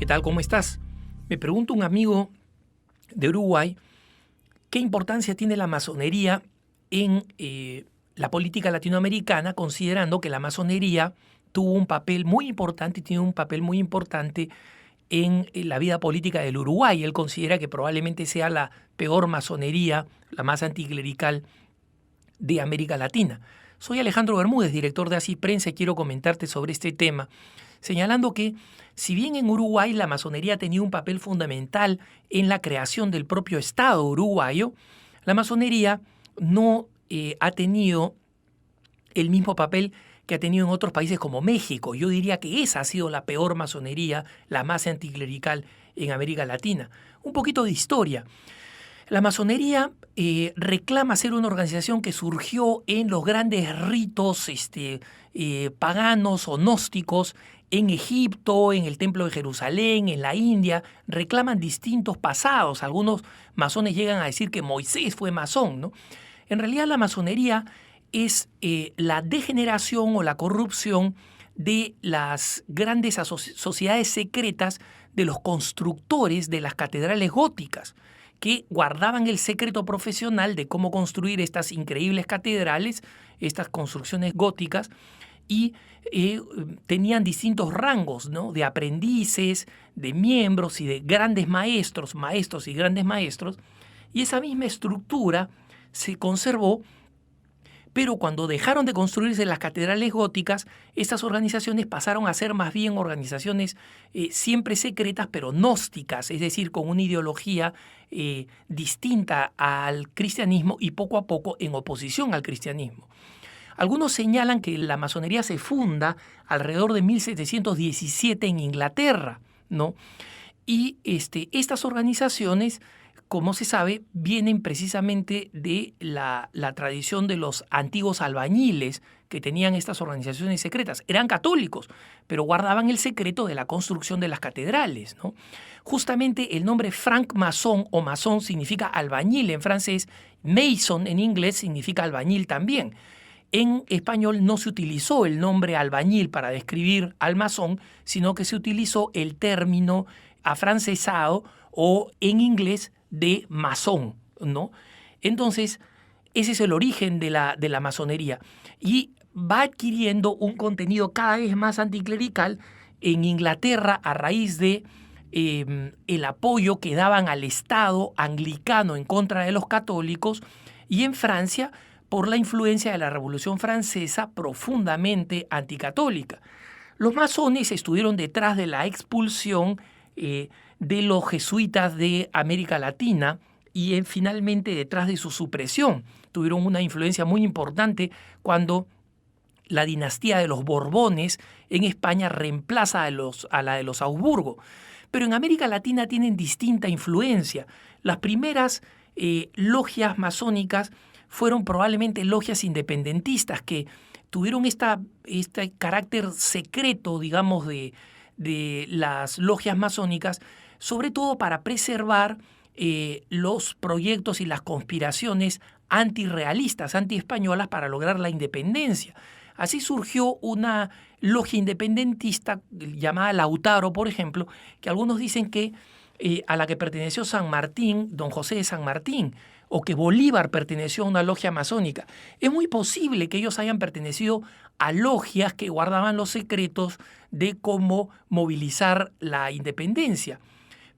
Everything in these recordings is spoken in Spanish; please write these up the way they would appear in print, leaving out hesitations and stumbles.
¿Qué tal? ¿Cómo estás? Me pregunta un amigo de Uruguay qué importancia tiene la masonería en la política latinoamericana, considerando que la masonería tuvo un papel muy importante y tiene un papel muy importante en la vida política del Uruguay. Él considera que probablemente sea la peor masonería, la más anticlerical de América Latina. Soy Alejandro Bermúdez, director de Así Prensa, y quiero comentarte sobre este tema, señalando que si bien en Uruguay la masonería ha tenido un papel fundamental en la creación del propio Estado uruguayo, la masonería no ha tenido el mismo papel que ha tenido en otros países como México. Yo diría que esa ha sido la peor masonería, la más anticlerical en América Latina. Un poquito de historia. La masonería reclama ser una organización que surgió en los grandes ritos paganos o gnósticos en Egipto, en el Templo de Jerusalén, en la India. Reclaman distintos pasados. Algunos masones llegan a decir que Moisés fue masón, ¿no? En realidad la masonería es la degeneración o la corrupción de las grandes sociedades secretas de los constructores de las catedrales góticas, que guardaban el secreto profesional de cómo construir estas increíbles catedrales, estas construcciones góticas, y tenían distintos rangos, ¿no?, de aprendices, de miembros y de grandes maestros, maestros y grandes maestros, y esa misma estructura se conservó. Pero cuando dejaron de construirse las catedrales góticas, estas organizaciones pasaron a ser más bien organizaciones siempre secretas, pero gnósticas, es decir, con una ideología distinta al cristianismo y poco a poco en oposición al cristianismo. Algunos señalan que la masonería se funda alrededor de 1717 en Inglaterra, ¿no? Y estas organizaciones, como se sabe, vienen precisamente de la tradición de los antiguos albañiles que tenían estas organizaciones secretas. Eran católicos, pero guardaban el secreto de la construcción de las catedrales, ¿no? Justamente el nombre franc-maçon o masón significa albañil en francés, mason en inglés significa albañil también. En español no se utilizó el nombre albañil para describir al masón, sino que se utilizó el término afrancesado o en inglés de masón, ¿no? Entonces, ese es el origen de la masonería y va adquiriendo un contenido cada vez más anticlerical en Inglaterra a raíz de el apoyo que daban al Estado anglicano en contra de los católicos, y en Francia por la influencia de la Revolución Francesa profundamente anticatólica. Los masones estuvieron detrás de la expulsión de los jesuitas de América Latina y finalmente detrás de su supresión. Tuvieron una influencia muy importante cuando la dinastía de los Borbones en España reemplaza a la de los Habsburgo. Pero en América Latina tienen distinta influencia. Las primeras logias masónicas fueron probablemente logias independentistas que tuvieron este carácter secreto, digamos, de las logias masónicas, sobre todo para preservar los proyectos y las conspiraciones antirrealistas, antiespañolas para lograr la independencia. Así surgió una logia independentista llamada Lautaro, por ejemplo, que algunos dicen que a la que perteneció San Martín, don José de San Martín, o que Bolívar perteneció a una logia masónica. Es muy posible que ellos hayan pertenecido a logias que guardaban los secretos de cómo movilizar la independencia.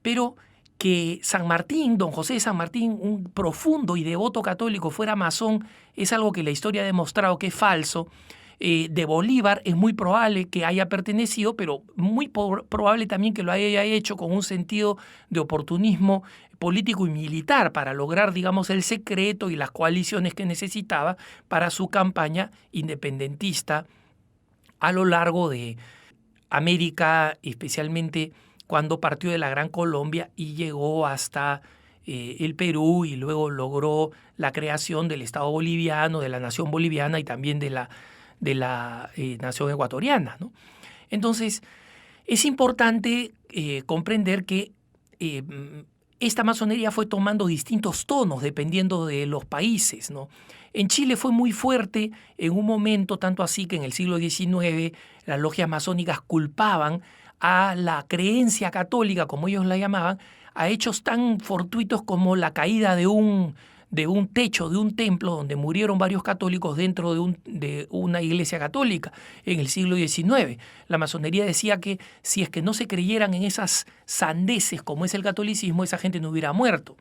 Pero que San Martín, don José de San Martín, un profundo y devoto católico, fuera masón, es algo que la historia ha demostrado que es falso. De Bolívar es muy probable que haya pertenecido, pero muy probable también que lo haya hecho con un sentido de oportunismo político y militar para lograr, digamos, el secreto y las coaliciones que necesitaba para su campaña independentista a lo largo de América, especialmente cuando partió de la Gran Colombia y llegó hasta el Perú, y luego logró la creación del Estado boliviano, de la nación boliviana y también de la nación ecuatoriana, ¿no? Entonces, es importante comprender que esta masonería fue tomando distintos tonos dependiendo de los países, ¿no? En Chile fue muy fuerte en un momento, tanto así que en el siglo XIX las logias masónicas culpaban a la creencia católica, como ellos la llamaban, a hechos tan fortuitos como la caída de un techo de un templo donde murieron varios católicos dentro de una iglesia católica en el siglo XIX. La masonería decía que si es que no se creyeran en esas sandeces como es el catolicismo, esa gente no hubiera muerto.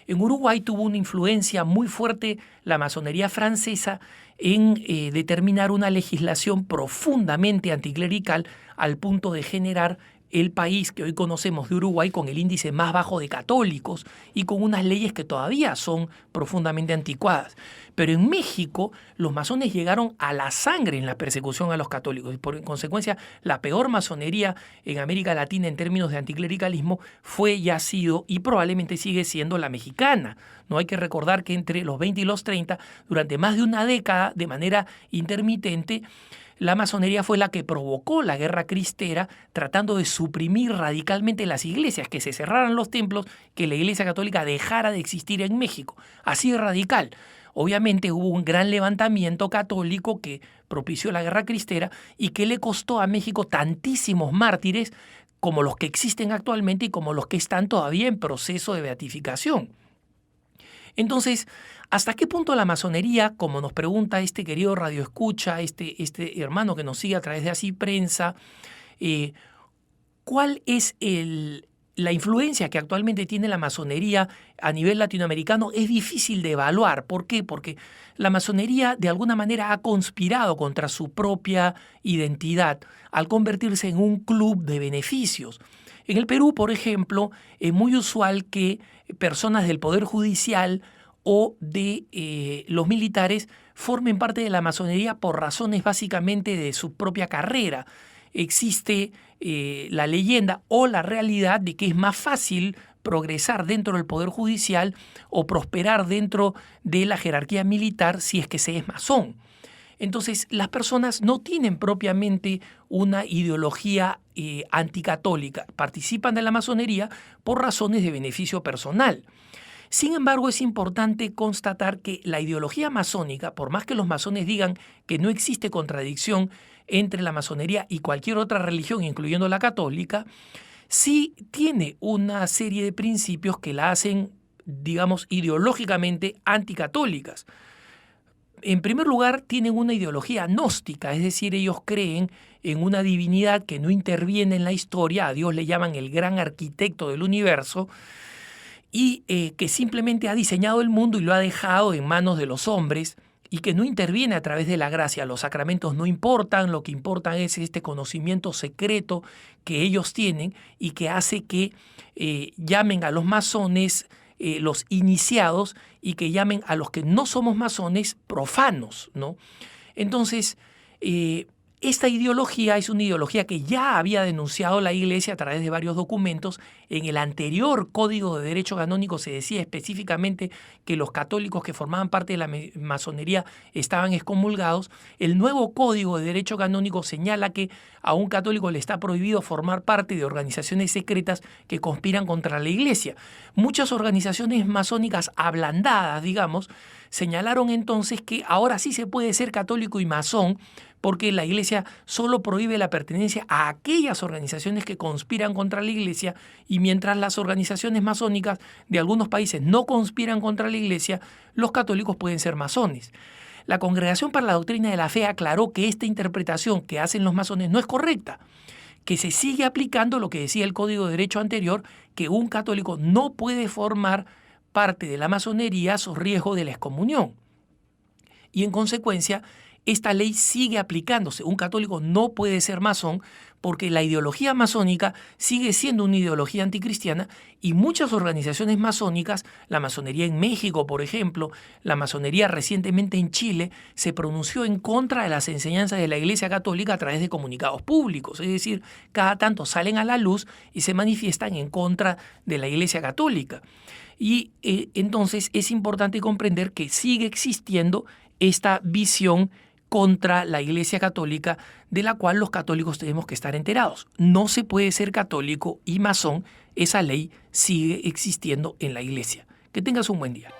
En Uruguay tuvo una influencia muy fuerte la masonería francesa en determinar una legislación profundamente anticlerical al punto de generar el país que hoy conocemos de Uruguay con el índice más bajo de católicos y con unas leyes que todavía son profundamente anticuadas. Pero en México los masones llegaron a la sangre en la persecución a los católicos y por consecuencia la peor masonería en América Latina en términos de anticlericalismo fue y ha sido y probablemente sigue siendo la mexicana. No hay que recordar que entre los 20 y los 30, durante más de una década, de manera intermitente, la masonería fue la que provocó la guerra cristera tratando de suprimir radicalmente las iglesias, que se cerraran los templos, que la iglesia católica dejara de existir en México. Así de radical. Obviamente hubo un gran levantamiento católico que propició la guerra cristera y que le costó a México tantísimos mártires como los que existen actualmente y como los que están todavía en proceso de beatificación. Entonces, ¿hasta qué punto la masonería, como nos pregunta este querido radioescucha, este hermano que nos sigue a través de Así Prensa, cuál es la influencia que actualmente tiene la masonería a nivel latinoamericano? Es difícil de evaluar. ¿Por qué? Porque la masonería de alguna manera ha conspirado contra su propia identidad al convertirse en un club de beneficios. En el Perú, por ejemplo, es muy usual que personas del Poder Judicial o de los militares formen parte de la masonería por razones básicamente de su propia carrera. Existe la leyenda o la realidad de que es más fácil progresar dentro del Poder Judicial o prosperar dentro de la jerarquía militar si es que se es masón. Entonces, las personas no tienen propiamente una ideología anticatólica, participan de la masonería por razones de beneficio personal. Sin embargo, es importante constatar que la ideología masónica, por más que los masones digan que no existe contradicción entre la masonería y cualquier otra religión, incluyendo la católica, sí tiene una serie de principios que la hacen, digamos, ideológicamente anticatólicas. En primer lugar, tienen una ideología gnóstica, es decir, ellos creen en una divinidad que no interviene en la historia, a Dios le llaman el gran arquitecto del universo, y que simplemente ha diseñado el mundo y lo ha dejado en manos de los hombres y que no interviene a través de la gracia. Los sacramentos no importan, lo que importa es este conocimiento secreto que ellos tienen y que hace que llamen a los masones los iniciados y que llamen a los que no somos masones profanos, ¿no? Entonces, esta ideología es una ideología que ya había denunciado la Iglesia a través de varios documentos. En el anterior Código de Derecho Canónico se decía específicamente que los católicos que formaban parte de la masonería estaban excomulgados. El nuevo Código de Derecho Canónico señala que a un católico le está prohibido formar parte de organizaciones secretas que conspiran contra la Iglesia. Muchas organizaciones masónicas ablandadas, digamos, señalaron entonces que ahora sí se puede ser católico y masón, porque la Iglesia solo prohíbe la pertenencia a aquellas organizaciones que conspiran contra la Iglesia, y mientras las organizaciones masónicas de algunos países no conspiran contra la Iglesia, los católicos pueden ser masones. La Congregación para la Doctrina de la Fe aclaró que esta interpretación que hacen los masones no es correcta, que se sigue aplicando lo que decía el Código de Derecho anterior, que un católico no puede formar parte de la masonería a su riesgo de la excomunión. Y en consecuencia, esta ley sigue aplicándose. Un católico no puede ser masón porque la ideología masónica sigue siendo una ideología anticristiana y muchas organizaciones masónicas, la masonería en México, por ejemplo, la masonería recientemente en Chile, se pronunció en contra de las enseñanzas de la Iglesia Católica a través de comunicados públicos. Es decir, cada tanto salen a la luz y se manifiestan en contra de la Iglesia Católica. Y entonces es importante comprender que sigue existiendo esta visión contra la Iglesia Católica, de la cual los católicos tenemos que estar enterados. No se puede ser católico y masón, esa ley sigue existiendo en la Iglesia. Que tengas un buen día.